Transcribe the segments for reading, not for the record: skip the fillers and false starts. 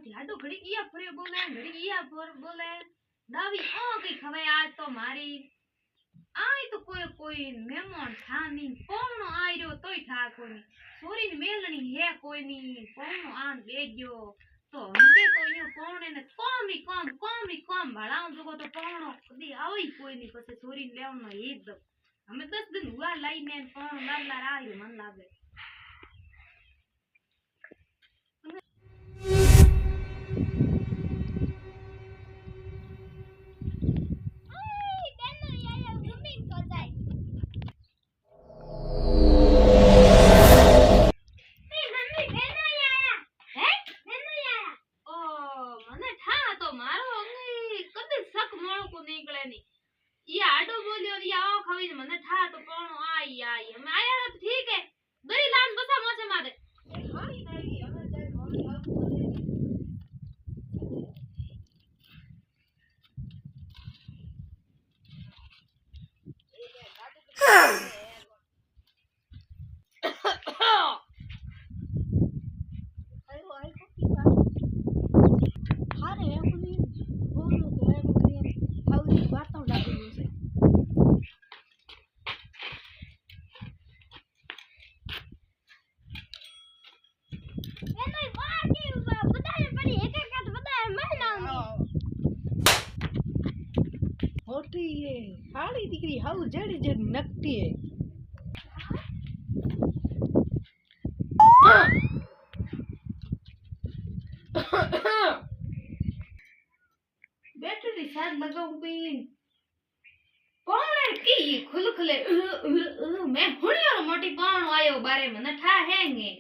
આડો ઘડી ઈયા ફરે બોલે ઘડી ઈયા ફર બોલે દાવી કઈ ખવાય આજ તો મારી આય તો કોઈ મહેમાન થાની કોણો આયરો તોય થા કોની સોરીની મેલણી હે કોઈની કોણો આન બેગ્યો તો હમકે તો યો કોણ એને કોમ ભળાવ જોગો તો કોણો કદી આવી કોઈની પછી સોરીને લેવાનો હેત અમે 10 દિન હુઆ લઈને કોણ લાલા રાયો મન લાગે हाड़ी दिखरी हाउ जड़ी जड़ी नकटी है बैटरी साथ लगाऊं भी कौन है की खुलखले मैं हुणियो मोटी पाण आयो बारे में न ठा हैंगे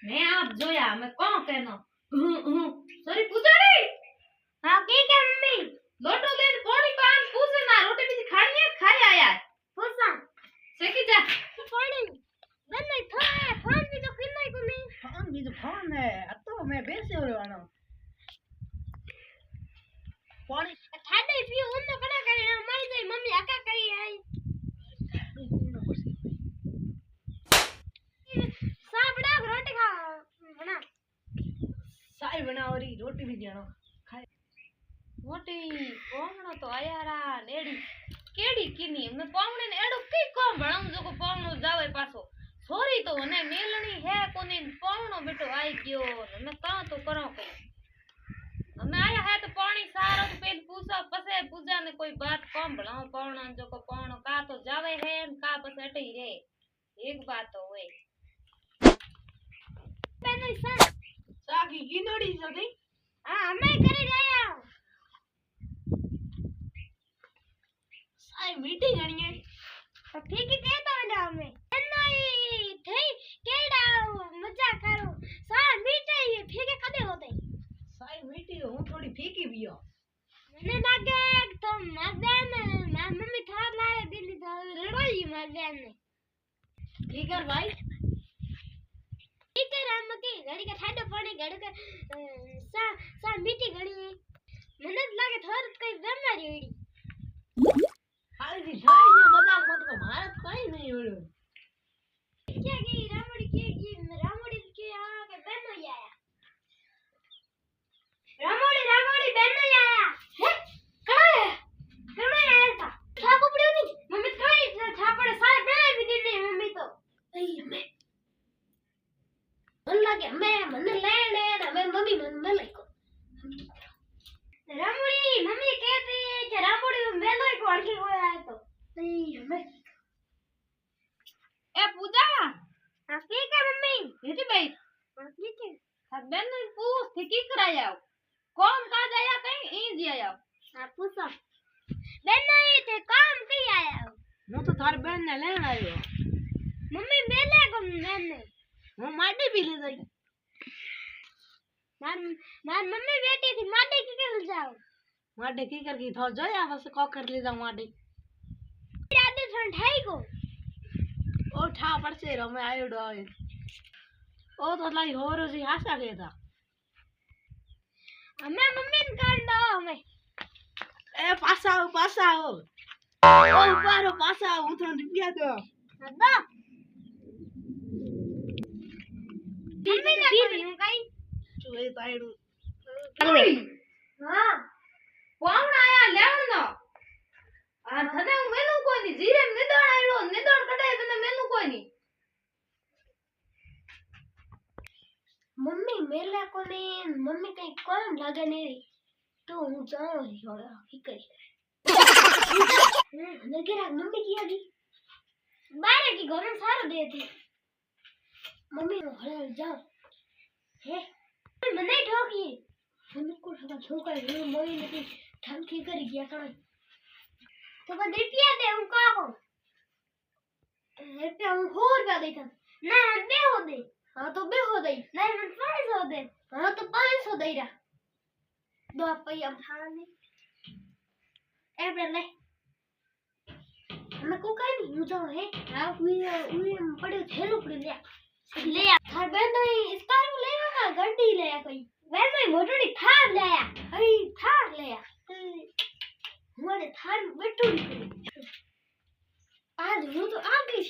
मैं आप जोया मैं कौन कहनो सॉरी पुजारी हां के मम्मी लोटो लेन पानी पान पूछे ना रोटी बीजी खानी है खाई आया पूछा सेकी जा पानी नहीं था फोन भी तो फिर नहीं कोनी फोन भी तो फोन है अब तो मैं बेसे हो रहा पानी ठाडे पियो उन तो कना करे मारी दे मम्मी आका करी आई सा बड़ा रोटी खा बना साई बना और रोटी भी जानो मोटी पोमणो तो आयारा नेडी केडी किनी मैं पोमणे ने एडो की कोम भणाऊ जो पोमणो जावे पासो सोरी तो ने मेलणी है कोनी पोमणो बेटो आई गयो मैं का तो करो के मैं आया है तो पानी सारो तो पेल पूछा पसे पूजा ने कोई बात कोम भणाऊ पोमणो जो को पोमणो का तो जावे है का पसे अटई रे एक बात तो होए पेने सागी गिनोड़ी जदी हां हमें करे जाया आई मीठी गणी है तो ठीक ही कहता हूं हमें नहीं थे केड़ा मजा करो सा मीठे ये फीके कदे होते साई मीठी हूं थोड़ी फीकी भी हो मैंने लागे तो मदन मैं मम्मी थार लाए दिल्ली तो रड़ोई मदन ने ठीक है भाई ठीक है राम की घड़ी का ठाडो पानी घड़ी का सा मीठी घड़ी मैंने लागे थोर कोई बेमारी होड़ी हाल जी जाई ये मजाक मत को भारत कोई नहीं होयो क्या की रामड़ी के आ के बेनो आया रामड़ी बेनो आया है कहां आया था ठाको पड़े नहीं मम्मी कहीं ठापड़े सारे बनाए भी दी नहीं मम्मी तो नहीं मैं मन लगे मैं मन लेने ना मैं मम्मी मन में लाइको रामड़ी मम्मी कहती है कि रामड़ी मेलो को आणखी कोई आया तो नहीं हमें ए पूजा हां ठीक है मम्मी बेटी भाई हां ठीक है सब बेन ने पूछ थी की कराया कौन का जाया कहीं ई जी आया हां पूछो बेन नहीं थे काम कहीं आया मैं तो थार बहन ने लेन आयो मम्मी मेले को बेन ने मैं माटी भी ले जाई मार मम्मी बेटी थी माटी की कर जाओ माटी की कर की थो जोया बस को कर ले जाऊं माटी रात ठंडाई को ओ ठा पड़से रो मैं आयो डो ओ तो लाई हो रो जी आशा के था हमें मम्मी ने काट दो हमें ए पासा आओ ओ पारो पासा आओ तो रुपया दो दो मम्मी ने कोई हूं कई चुए ताइडू હા કોણ આયા લેવણનો આ તને હું મેનુ કોઈ ની જીરે નિદળ આયડો નિદળ કઢાય તને મેનુ કોઈ ની મમ્મી મેલા કોને મમ્મી કઈ કોમ લાગે નહીં તો હું જાઉં હિકરી નગરા મમ્મી કી આगी બારે કી ઘરે સારો દેતી મમ્મી નો હળ જાઉં હે મને ઠોકી મમ્મી को ठोका ठोका ये मोई नहीं ठमकी કરી ગયા કણ તો બસ રૂપિયા દે હું કાકો રૂપિયા હું 100 રૂપિયા દેતા ના બે હો દે હા તો બે હો દે ના મને 500 દે હા તો 500 દઈ રા દો પૈયા થાને એબરે લે અમે કો કઈ નહીં હું જાઉં હે હા ઉઈ પડ્યું થેલું પડ્યું લે આ થાર બેન તો સ્કાર્ફ લેવા કા ગड्डी લે કઈ वे मैं मोटड़ी थार लाया अरे थार लाया हमारे थार बटूरी आज वो तो अगली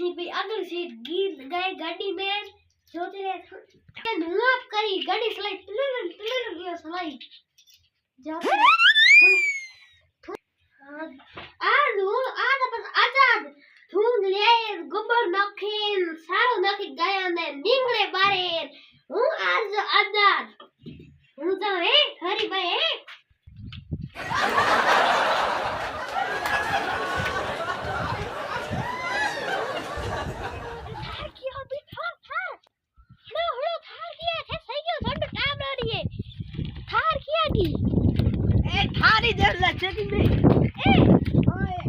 सीट गिर गए गाड़ी में सोच रहे थे धुआं करी गाड़ी स्लाइड टलर गया स्लाइड जाते आज वो आज अपन आजाद थून ले गोबर नाखीन सारो नाखी गया ने निंगड़े बारे हूं आज आजाद હું તો હે હરી ભાઈ હે થાર કિયો બી થાર હળો થાર કિયા છે સહી ગયો ઝંડ કામ રડી થાર કિયા દી એ થારી જલ્લા ચેતી મે એ ઓય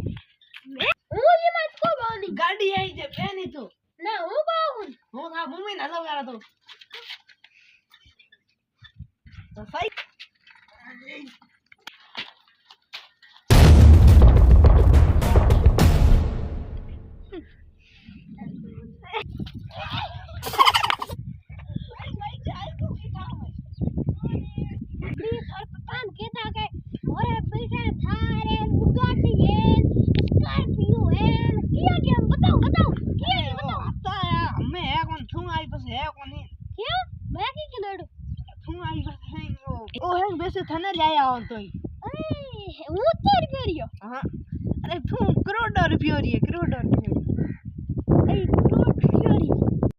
મે હું ये मत को बोली गाड़ी आई जे बेनी तो ना હું बाहुन હું આ મમ્મી ના લગાડા તો Fight. वैसे थाने लाया हो तो अरे वो तो रुपया हां अरे तू करोड़ रुपया करोड़ रुपया